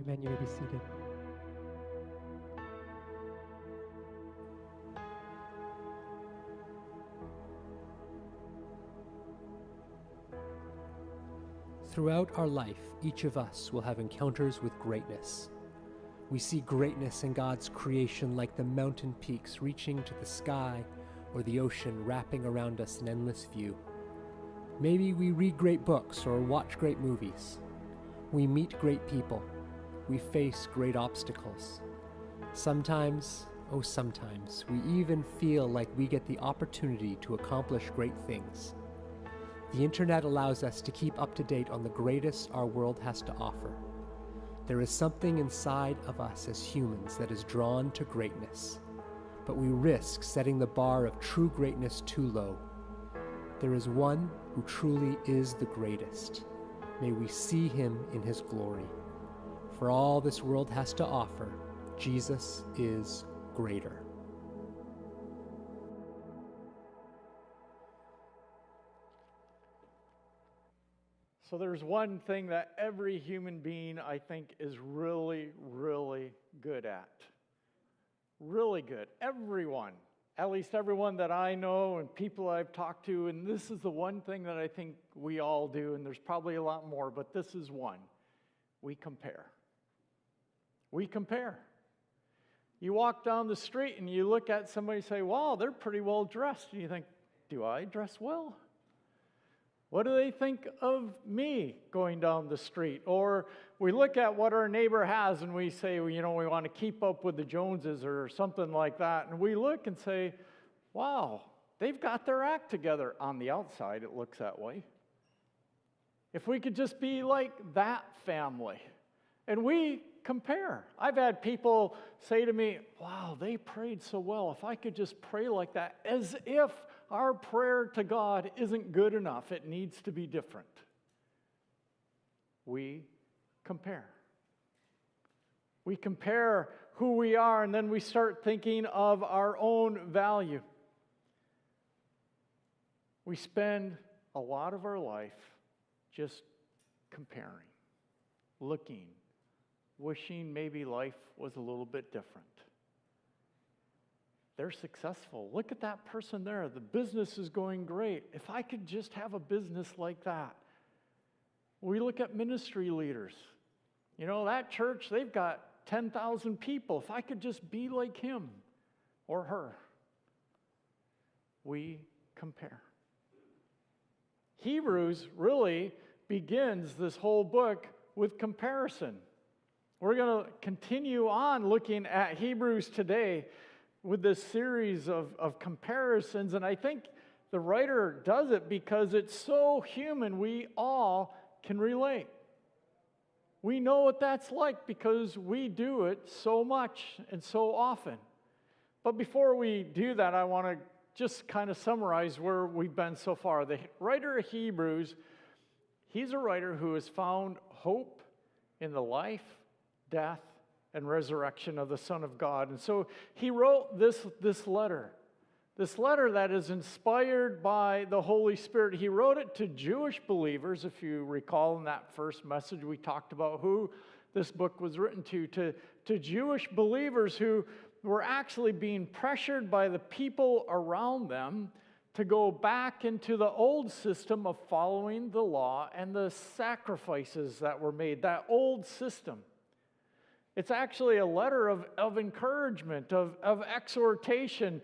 Amen. You may be seated. Throughout our life, each of us will have encounters with greatness. We see greatness in God's creation like the mountain peaks reaching to the sky or the ocean wrapping around us in endless view. Maybe we read great books or watch great movies. We meet great people. We face great obstacles. Sometimes, oh sometimes, we even feel like we get the opportunity to accomplish great things. The internet allows us to keep up to date on the greatest our world has to offer. There is something inside of us as humans that is drawn to greatness, but we risk setting the bar of true greatness too low. There is one who truly is the greatest. May we see him in his glory. For all this world has to offer, Jesus is greater. So there's one thing that every human being, I think, is really, really good at. Really good. Everyone. At least everyone that I know and people I've talked to, and this is the one thing that I think we all do, and there's probably a lot more, but this is one. We compare. We compare. You walk down the street and you look at somebody and say, wow, they're pretty well dressed. And you think, do I dress well? What do they think of me going down the street? Or we look at what our neighbor has and we say, well, you know, we want to keep up with the Joneses or something like that. And we look and say, wow, they've got their act together. On the outside, it looks that way. If we could just be like that family. And we compare. I've had people say to me, wow, they prayed so well. If I could just pray like that, as if our prayer to God isn't good enough. It needs to be different. We compare. We compare who we are, and then we start thinking of our own value. We spend a lot of our life just comparing, looking, wishing maybe life was a little bit different. They're successful. Look at that person there. The business is going great. If I could just have a business like that. We look at ministry leaders. You know, that church, they've got 10,000 people. If I could just be like him or her. We compare. Hebrews really begins this whole book with comparison. We're going to continue on looking at Hebrews today with this series of comparisons, and I think the writer does it because it's so human, we all can relate. We know what that's like because we do it so much and so often. But before we do that, I want to just kind of summarize where we've been so far. The writer of Hebrews, he's a writer who has found hope in the life, death, and resurrection of the Son of God. And so he wrote this letter that is inspired by the Holy Spirit. He wrote it to Jewish believers, if you recall in that first message we talked about who this book was written to Jewish believers who were actually being pressured by the people around them to go back into the old system of following the law and the sacrifices that were made, that old system. It's actually a letter of encouragement, of exhortation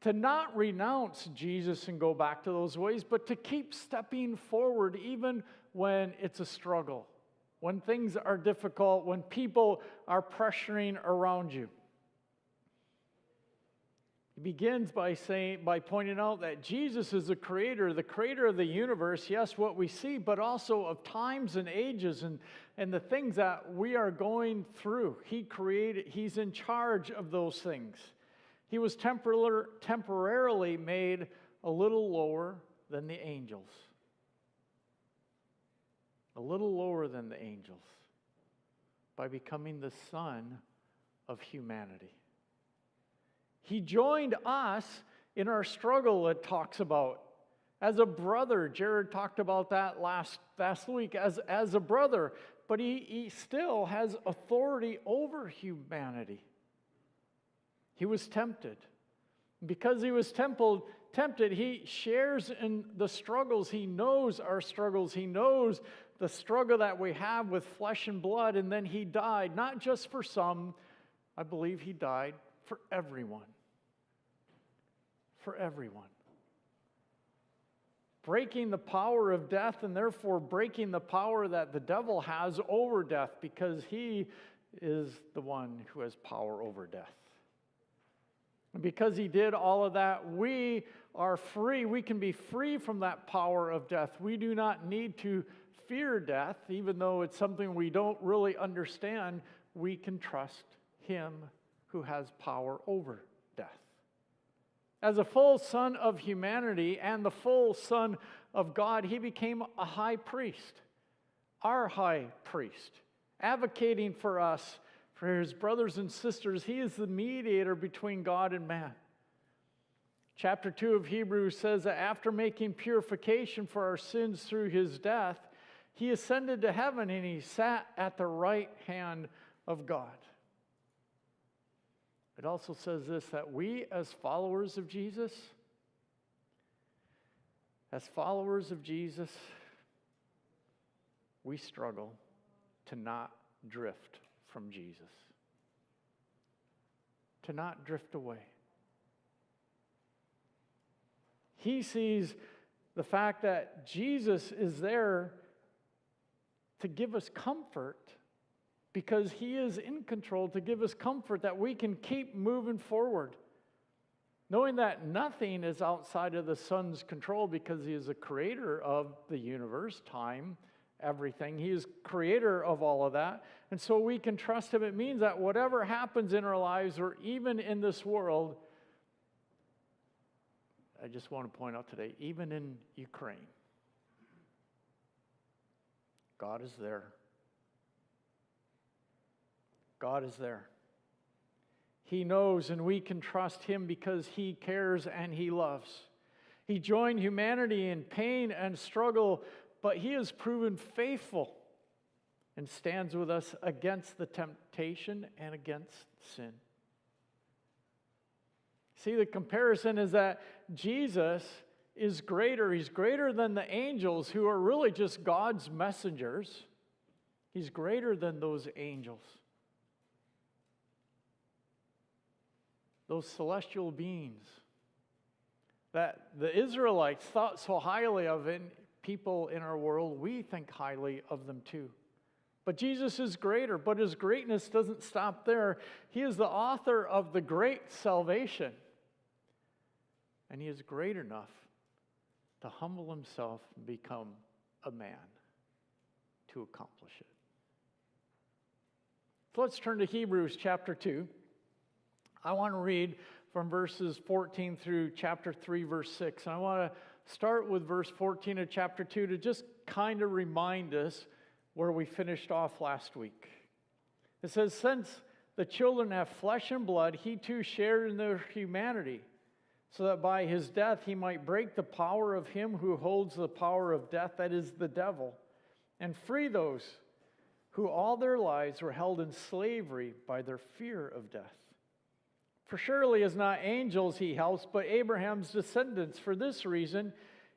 to not renounce Jesus and go back to those ways, but to keep stepping forward even when it's a struggle, when things are difficult, when people are pressuring around you. He begins by pointing out that Jesus is the creator of the universe, yes, what we see, but also of times and ages and the things that we are going through. He created, he's in charge of those things. He was temporarily made a little lower than the angels. A little lower than the angels by becoming the Son of humanity. He joined us in our struggle, it talks about. As a brother, Jared talked about that last week. As a brother, but he still has authority over humanity. He was tempted. Because he was tempted, he shares in the struggles. He knows our struggles. He knows the struggle that we have with flesh and blood, and then he died, not just for some. I believe he died for everyone. For everyone. Breaking the power of death, and therefore breaking the power that the devil has over death, because he is the one who has power over death. And because he did all of that, we are free. We can be free from that power of death. We do not need to fear death, even though it's something we don't really understand. We can trust him who has power over death. As a full son of humanity and the full son of God, he became a high priest, our high priest, advocating for us, for his brothers and sisters. He is the mediator between God and man. Chapter 2 of Hebrews says that after making purification for our sins through his death, he ascended to heaven and he sat at the right hand of God. It also says this, that we as followers of Jesus, we struggle to not drift from Jesus, to not drift away. He sees the fact that Jesus is there to give us comfort, because he is in control, to give us comfort that we can keep moving forward, knowing that nothing is outside of the Son's control, because he is the creator of the universe, time, everything. He is creator of all of that. And so we can trust him. It means that whatever happens in our lives, or even in this world, I just want to point out today, even in Ukraine, God is there. God is there. He knows, and we can trust him because he cares and he loves. He joined humanity in pain and struggle, but he has proven faithful and stands with us against the temptation and against sin. See, the comparison is that Jesus is greater. He's greater than the angels, who are really just God's messengers. He's greater than those angels. Those celestial beings that the Israelites thought so highly of, in people in our world, we think highly of them too. But Jesus is greater, but his greatness doesn't stop there. He is the author of the great salvation. And he is great enough to humble himself and become a man to accomplish it. So let's turn to Hebrews chapter 2. I want to read from verses 14 through chapter 3, verse 6. And I want to start with verse 14 of chapter 2 to just kind of remind us where we finished off last week. It says, since the children have flesh and blood, he too shared in their humanity, so that by his death he might break the power of him who holds the power of death, that is the devil, and free those who all their lives were held in slavery by their fear of death. For surely as not angels he helps, but Abraham's descendants. For this reason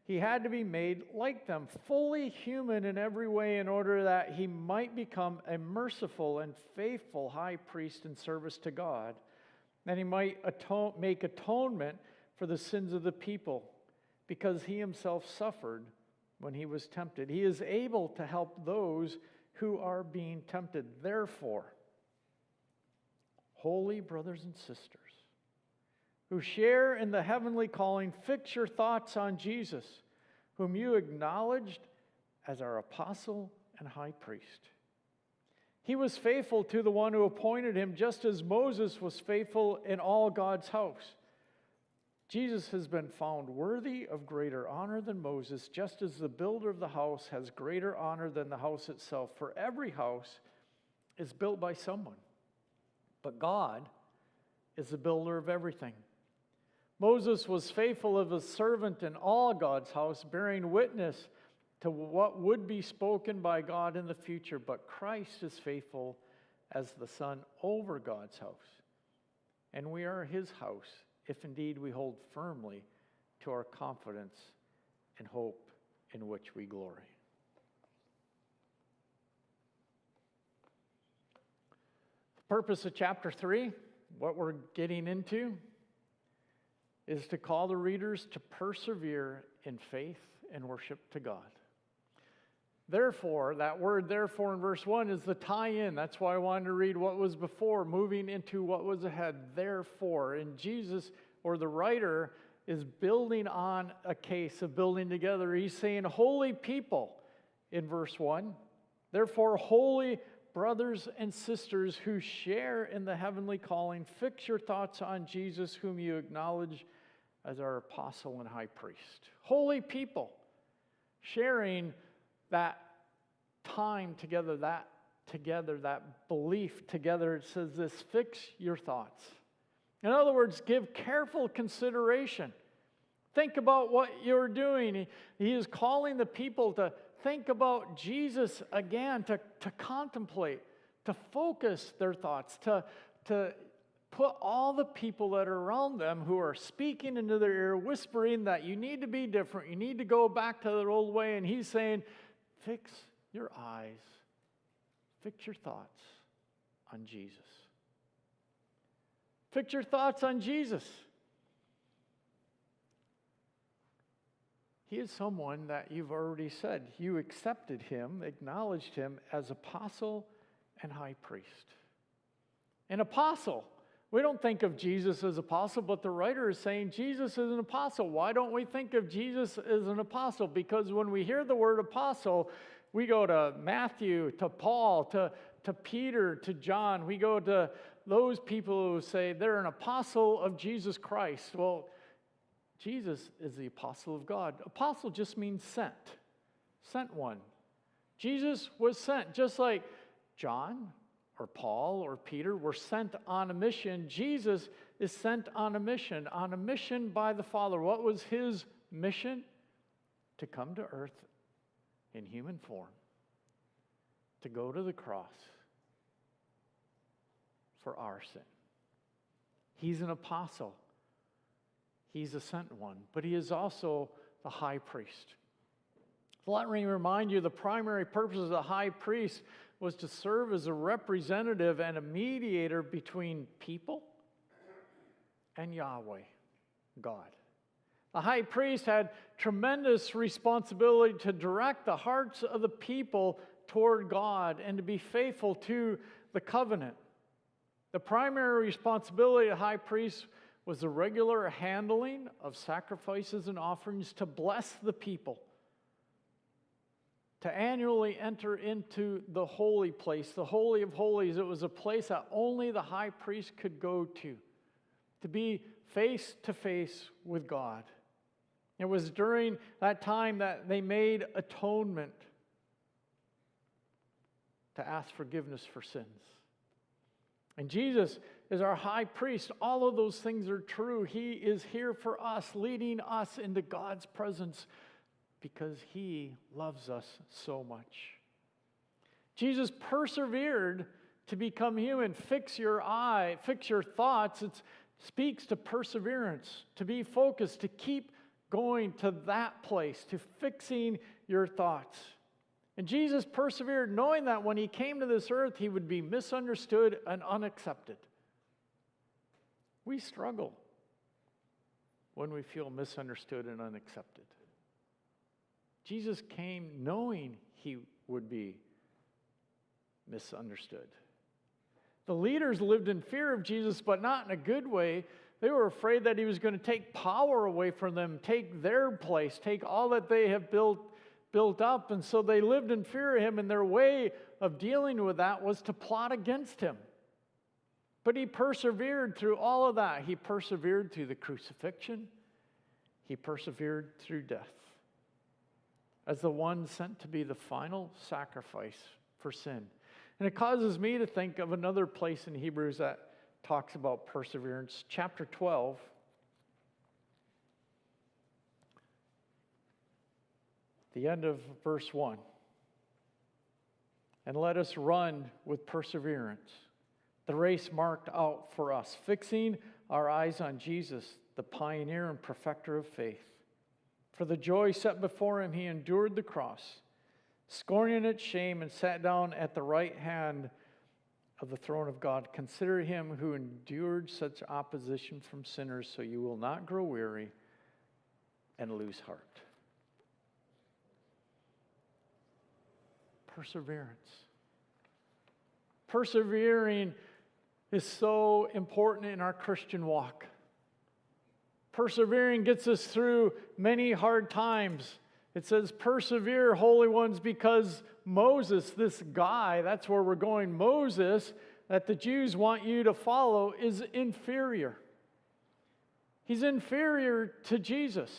he had to be made like them, fully human in every way, in order that he might become a merciful and faithful high priest in service to God, that he might make atonement for the sins of the people, because he himself suffered when he was tempted. He is able to help those who are being tempted. Therefore, holy brothers and sisters who share in the heavenly calling, fix your thoughts on Jesus, whom you acknowledged as our apostle and high priest. He was faithful to the one who appointed him, just as Moses was faithful in all God's house. Jesus has been found worthy of greater honor than Moses, just as the builder of the house has greater honor than the house itself. For every house is built by someone, but God is the builder of everything. Moses was faithful as a servant in all God's house, bearing witness to what would be spoken by God in the future, but Christ is faithful as the Son over God's house. And we are his house, if indeed we hold firmly to our confidence and hope in which we glory. The purpose of chapter 3, what we're getting into, is to call the readers to persevere in faith and worship to God. Therefore, that word therefore in verse 1 is the tie-in. That's why I wanted to read what was before, moving into what was ahead. Therefore, and Jesus, or the writer, is building on a case of building together. He's saying, holy people, in verse 1. Therefore, holy brothers and sisters who share in the heavenly calling, fix your thoughts on Jesus, whom you acknowledge as our apostle and high priest. Holy people, sharing that time together, that belief together. It says this, fix your thoughts. In other words, give careful consideration. Think about what you're doing. He is calling the people to think about Jesus again, to contemplate, to focus their thoughts, to put all the people that are around them who are speaking into their ear, whispering that you need to be different, you need to go back to their old way. And he's saying, fix your eyes, fix your thoughts on Jesus. Fix your thoughts on Jesus. He is someone that you've already said. You accepted him, acknowledged him as apostle and high priest. An apostle. We don't think of Jesus as apostle, but the writer is saying Jesus is an apostle. Why don't we think of Jesus as an apostle? Because when we hear the word apostle, we go to Matthew, to Paul, to Peter, to John. We go to those people who say they're an apostle of Jesus Christ. Well, Jesus is the apostle of God. Apostle just means sent. Sent one. Jesus was sent, just like John or Paul or Peter were sent on a mission. Jesus is sent on a mission by the Father. What was his mission? To come to earth in human form, to go to the cross for our sin. He's an apostle. He's a sent one, but he is also the high priest. So let me remind you, the primary purpose of the high priest was to serve as a representative and a mediator between people and Yahweh, God. The high priest had tremendous responsibility to direct the hearts of the people toward God and to be faithful to the covenant. The primary responsibility of the high priest was the regular handling of sacrifices and offerings to bless the people, to annually enter into the holy place, the Holy of Holies. It was a place that only the high priest could go to be face to face with God. It was during that time that they made atonement to ask forgiveness for sins. And Jesus is our high priest. All of those things are true. He is here for us, leading us into God's presence because he loves us so much. Jesus persevered to become human. Fix your eye, fix your thoughts. It speaks to perseverance, to be focused, to keep going to that place, to fixing your thoughts. And Jesus persevered, knowing that when he came to this earth, he would be misunderstood and unaccepted. We struggle when we feel misunderstood and unaccepted. Jesus came knowing he would be misunderstood. The leaders lived in fear of Jesus, but not in a good way. They were afraid that he was going to take power away from them, take their place, take all that they have built up. And so they lived in fear of him, and their way of dealing with that was to plot against him. But he persevered through all of that. He persevered through the crucifixion. He persevered through death as the one sent to be the final sacrifice for sin. And it causes me to think of another place in Hebrews that talks about perseverance. Chapter 12. The end of verse 1. And let us run with perseverance the race marked out for us, fixing our eyes on Jesus, the pioneer and perfecter of faith. For the joy set before him, he endured the cross, scorning its shame, and sat down at the right hand of the throne of God. Consider him who endured such opposition from sinners, so you will not grow weary and lose heart. Perseverance. Persevering is so important in our Christian walk. Persevering gets us through many hard times. It says, persevere, holy ones, because Moses, this guy, that's where we're going, Moses, that the Jews want you to follow, is inferior. He's inferior to Jesus.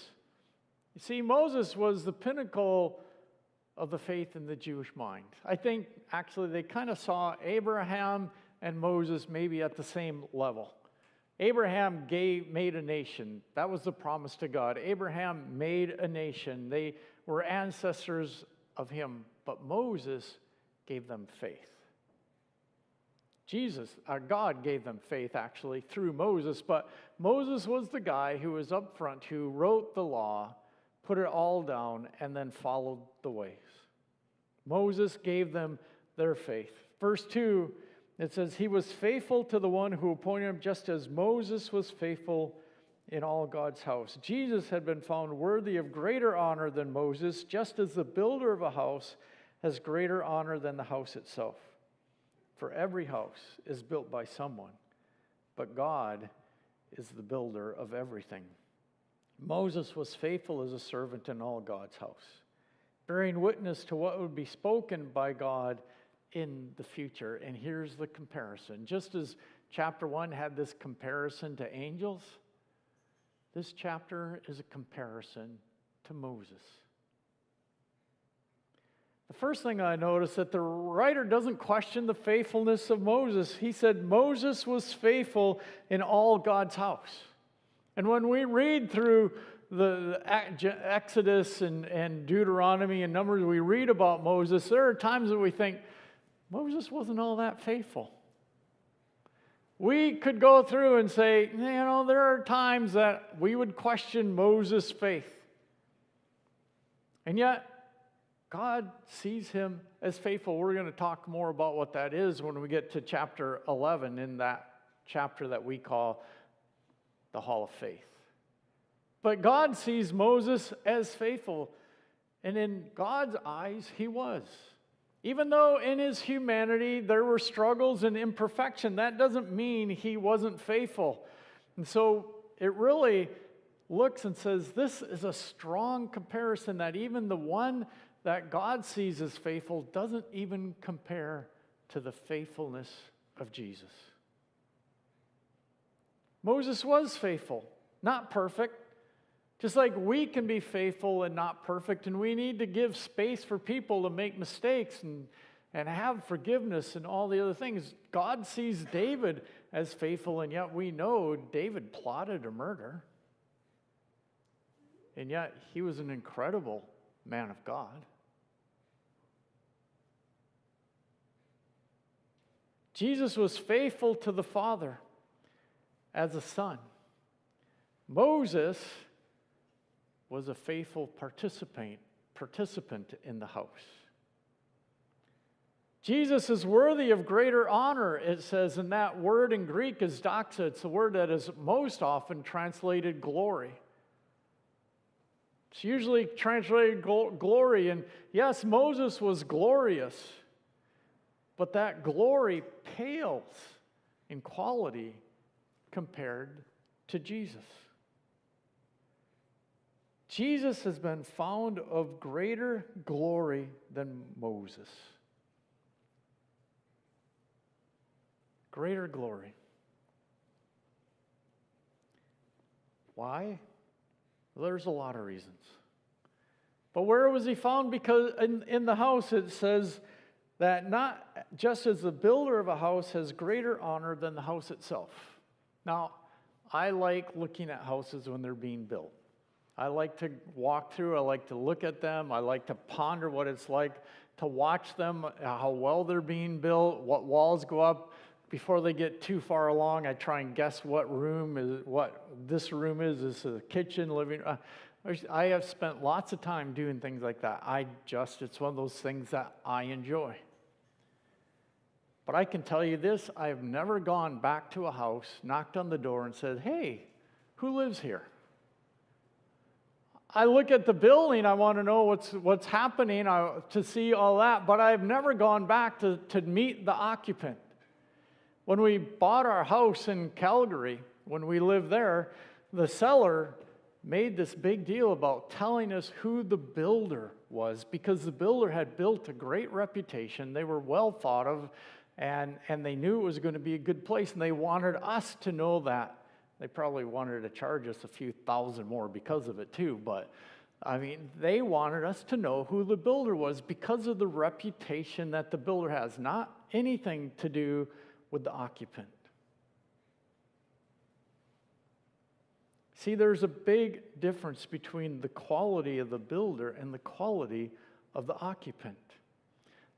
You see, Moses was the pinnacle of the faith in the Jewish mind. I think, actually, they kind of saw Abraham and Moses maybe at the same level. Abraham made a nation. That was the promise to God. Abraham made a nation. They were ancestors of him. But Moses gave them faith. God gave them faith, actually, through Moses. But Moses was the guy who was up front, who wrote the law, put it all down, and then followed the ways. Moses gave them their faith. Verse 2, it says, he was faithful to the one who appointed him, just as Moses was faithful in all God's house. Jesus had been found worthy of greater honor than Moses, just as the builder of a house has greater honor than the house itself. For every house is built by someone, but God is the builder of everything. Moses was faithful as a servant in all God's house, bearing witness to what would be spoken by God in the future. And here's the comparison. Just as chapter 1 had this comparison to angels, this chapter is a comparison to Moses. The first thing I noticed that the writer doesn't question the faithfulness of Moses. He said Moses was faithful in all God's house. And when we read through the Exodus and Deuteronomy and Numbers, we read about Moses, there are times that we think, Moses wasn't all that faithful. We could go through and say, there are times that we would question Moses' faith. And yet, God sees him as faithful. We're going to talk more about what that is when we get to chapter 11, in that chapter that we call the Hall of Faith. But God sees Moses as faithful. And in God's eyes, he was. Even though in his humanity there were struggles and imperfection, that doesn't mean he wasn't faithful. And so it really looks and says this is a strong comparison, that even the one that God sees as faithful doesn't even compare to the faithfulness of Jesus. Moses was faithful, not perfect. Just like we can be faithful and not perfect, and we need to give space for people to make mistakes and have forgiveness and all the other things. God sees David as faithful, and yet we know David plotted a murder. And yet he was an incredible man of God. Jesus was faithful to the Father as a son. Moses was a faithful participant in the house. Jesus is worthy of greater honor, it says, and that word in Greek is doxa. It's the word that is most often translated glory. It's usually translated glory, and yes, Moses was glorious, but that glory pales in quality compared to Jesus. Jesus has been found of greater glory than Moses. Greater glory. Why? Well, there's a lot of reasons. But where was he found? Because in the house it says that not just as the builder of a house has greater honor than the house itself. Now, I like looking at houses when they're being built. I like to walk through. I like to look at them. I like to ponder what it's like to watch them, how well they're being built, what walls go up. Before they get too far along, I try and guess what this room is. Is this a kitchen, living room? I have spent lots of time doing things like that. It's one of those things that I enjoy. But I can tell you this, I have never gone back to a house, knocked on the door and said, hey, who lives here? I look at the building, I want to know what's happening, to see all that, but I've never gone back to meet the occupant. When we bought our house in Calgary, when we lived there, the seller made this big deal about telling us who the builder was, because the builder had built a great reputation. They were well thought of, and they knew it was going to be a good place, and they wanted us to know that. They probably wanted to charge us a few thousand more because of it too, but I mean, they wanted us to know who the builder was because of the reputation that the builder has, not anything to do with the occupant. See, there's a big difference between the quality of the builder and the quality of the occupant.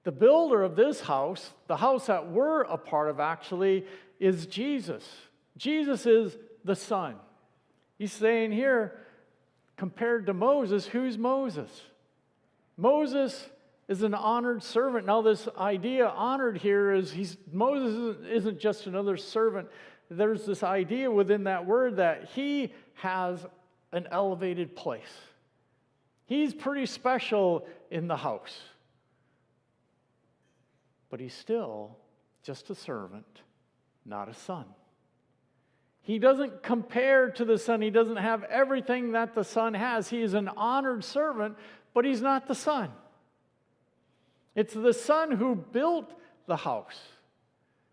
The builder of this house, the house that we're a part of actually, is Jesus. Jesus is the Son. He's saying here, compared to Moses, who's Moses? Moses is an honored servant. Now this idea honored here is Moses isn't just another servant. There's this idea within that word that he has an elevated place. He's pretty special in the house. But he's still just a servant, not a son. He doesn't compare to the son. He doesn't have everything that the son has. He is an honored servant, but he's not the son. It's the son who built the house.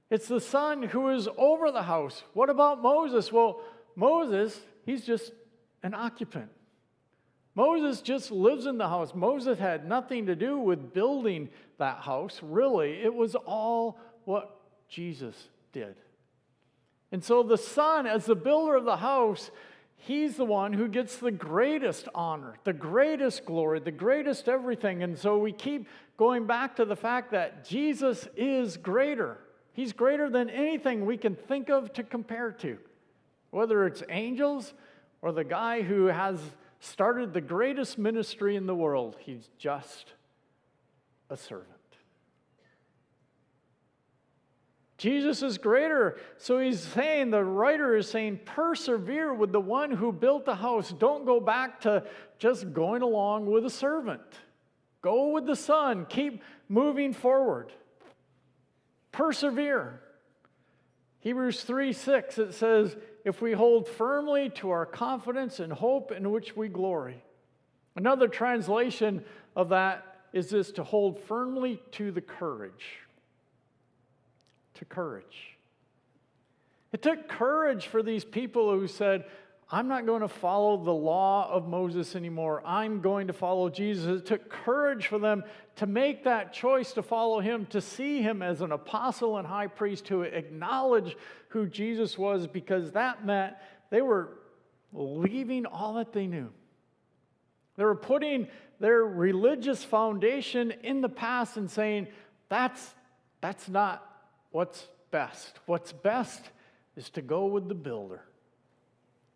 It's the son who is over the house. What about Moses? Well, Moses, he's just an occupant. Moses just lives in the house. Moses had nothing to do with building that house, really. It was all what Jesus did. And so the son, as the builder of the house, he's the one who gets the greatest honor, the greatest glory, the greatest everything. And so we keep going back to the fact that Jesus is greater. He's greater than anything we can think of to compare to. Whether it's angels or the guy who has started the greatest ministry in the world, he's just a servant. Jesus is greater. So he's saying, the writer is saying, persevere with the one who built the house. Don't go back to just going along with a servant. Go with the son. Keep moving forward. Persevere. Hebrews 3:6, it says, if we hold firmly to our confidence and hope in which we glory. Another translation of that is this, to hold firmly to the courage. To courage. It took courage for these people who said, I'm not going to follow the law of Moses anymore. I'm going to follow Jesus. It took courage for them to make that choice to follow him, to see him as an apostle and high priest, to acknowledge who Jesus was, because that meant they were leaving all that they knew. They were putting their religious foundation in the past and saying, that's not what's best. What's best is to go with the builder,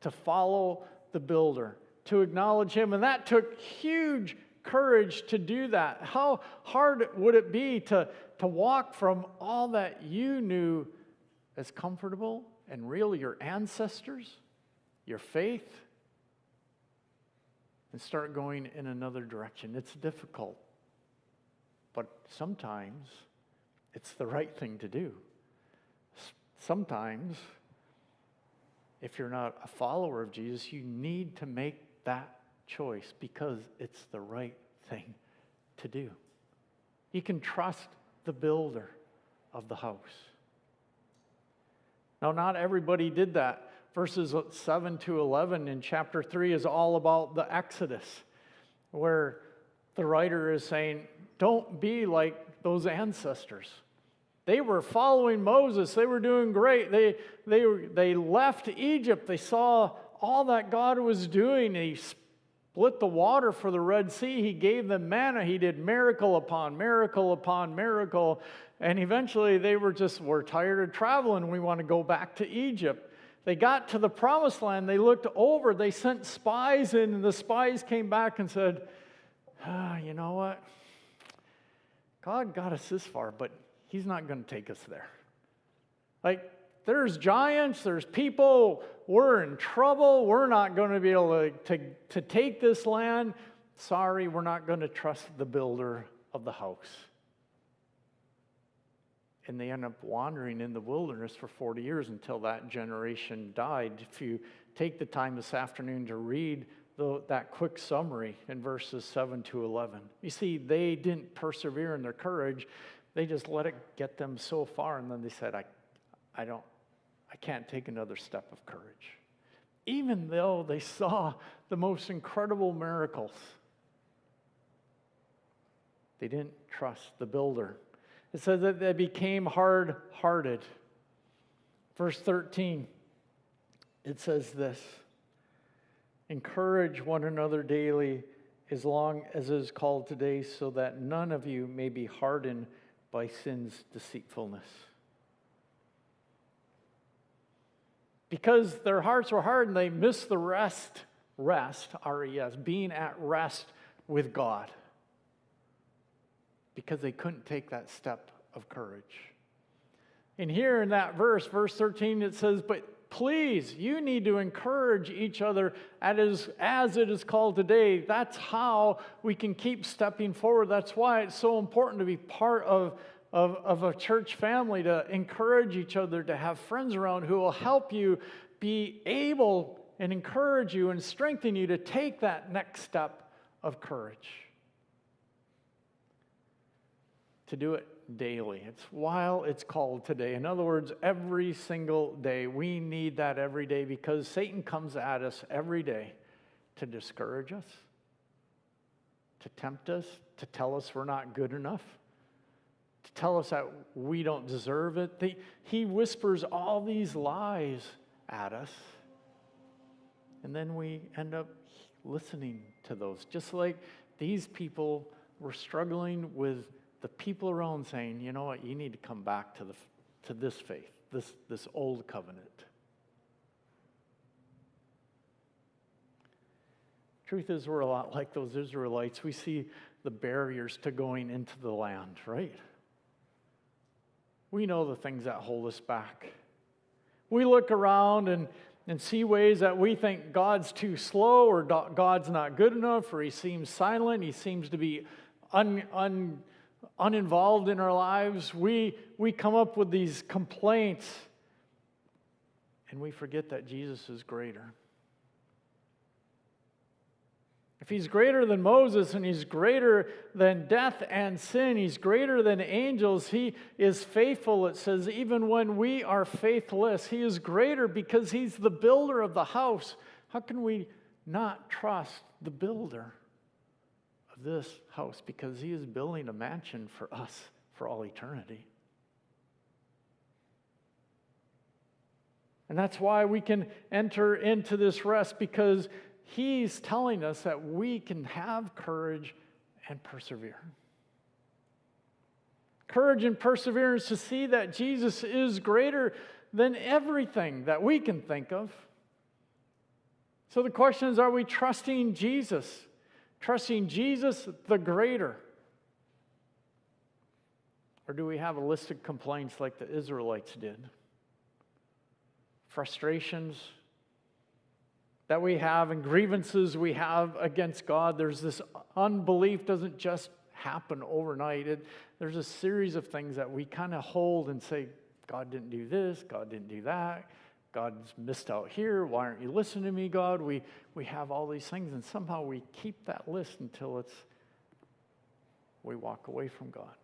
to follow the builder, to acknowledge him. And that took huge courage to do that. How hard would it be to walk from all that you knew as comfortable and real, your ancestors, your faith, and start going in another direction? It's difficult, but sometimes it's the right thing to do. Sometimes, if you're not a follower of Jesus, you need to make that choice because it's the right thing to do. You can trust the builder of the house. Now, not everybody did that. Verses 7 to 11 in chapter 3 is all about the Exodus, where the writer is saying, don't be like those ancestors. They were following Moses. They were doing great. They left Egypt. They saw all that God was doing. He split the water for the Red Sea. He gave them manna. He did miracle upon miracle upon miracle. And eventually they we're tired of traveling. We want to go back to Egypt. They got to the promised land. They looked over. They sent spies in, and the spies came back and said, you know what? God got us this far, but he's not going to take us there. Like, there's giants, there's people, we're in trouble, we're not going to be able to take this land. Sorry, we're not going to trust the builder of the house. And they end up wandering in the wilderness for 40 years until that generation died. If you take the time this afternoon to read that quick summary in verses 7 to 11. You see, they didn't persevere in their courage. They just let it get them so far, and then they said, I can't take another step of courage. Even though they saw the most incredible miracles, they didn't trust the builder. It says that they became hard-hearted. Verse 13, it says this, encourage one another daily as long as it is called today, so that none of you may be hardened by sin's deceitfulness. Because their hearts were hardened, they missed the rest, R-E-S, being at rest with God. Because they couldn't take that step of courage. And here in that verse 13, it says, but please, you need to encourage each other as it is called today. That's how we can keep stepping forward. That's why it's so important to be part of a church family, to encourage each other, to have friends around who will help you be able and encourage you and strengthen you to take that next step of courage. To do it daily. It's while it's called today. In other words, every single day. We need that every day because Satan comes at us every day to discourage us, to tempt us, to tell us we're not good enough, to tell us that we don't deserve it. He whispers all these lies at us, and then we end up listening to those. Just like these people were struggling with the people around saying, you know what, you need to come back to this faith, this old covenant. Truth is, we're a lot like those Israelites. We see the barriers to going into the land, right? We know the things that hold us back. We look around and see ways that we think God's too slow, or God's not good enough, or he seems silent, he seems to be uninvolved in our lives. We come up with these complaints, and we forget that Jesus is greater. If he's greater than Moses, and he's greater than death and sin, he's greater than angels, he is faithful. It says even when we are faithless, he is greater because he's the builder of the house. How can we not trust the builder of this house? Because he is building a mansion for us for all eternity. And that's why we can enter into this rest, because he's telling us that we can have courage and persevere. Courage and perseverance to see that Jesus is greater than everything that we can think of. So the question is, are we trusting Jesus? Trusting Jesus the greater? Or do we have a list of complaints like the Israelites did? Frustrations that we have and grievances we have against God. There's this unbelief doesn't just happen overnight. There's a series of things that we kind of hold and say, God didn't do this, God didn't do that, God's missed out here, why aren't you listening to me, God? We have all these things, and somehow we keep that list until we walk away from God.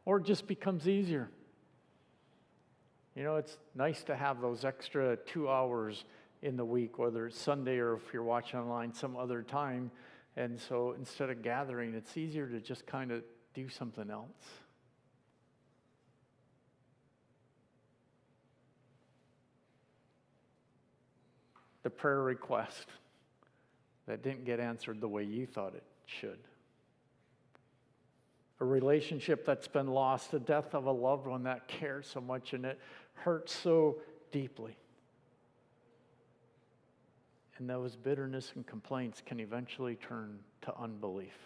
Or it just becomes easier. You know, it's nice to have those extra 2 hours in the week, whether it's Sunday or if you're watching online some other time. And so instead of gathering, it's easier to just kind of do something else. The prayer request. that didn't get answered the way you thought it should. A relationship that's been lost, the death of a loved one that cared so much and it hurts so deeply. And those bitterness and complaints can eventually turn to unbelief.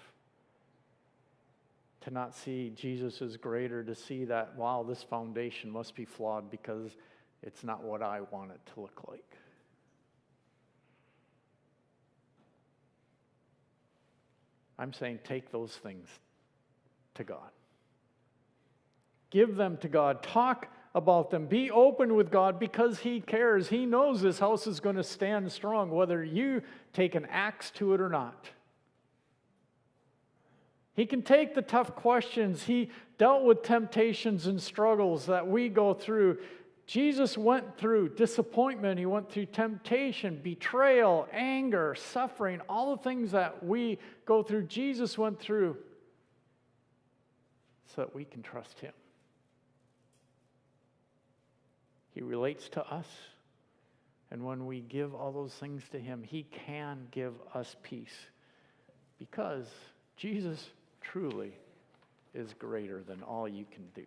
To not see Jesus as greater, to see that, wow, this foundation must be flawed because it's not what I want it to look like. I'm saying take those things to God. Give them to God. Talk about them. Be open with God because He cares. He knows this house is going to stand strong, whether you take an axe to it or not. He can take the tough questions. He dealt with temptations and struggles that we go through. Jesus went through disappointment. He went through temptation, betrayal, anger, suffering, all the things that we go through. Jesus went through so that we can trust Him. He relates to us. And when we give all those things to Him, He can give us peace. Because Jesus truly is greater than all you can do.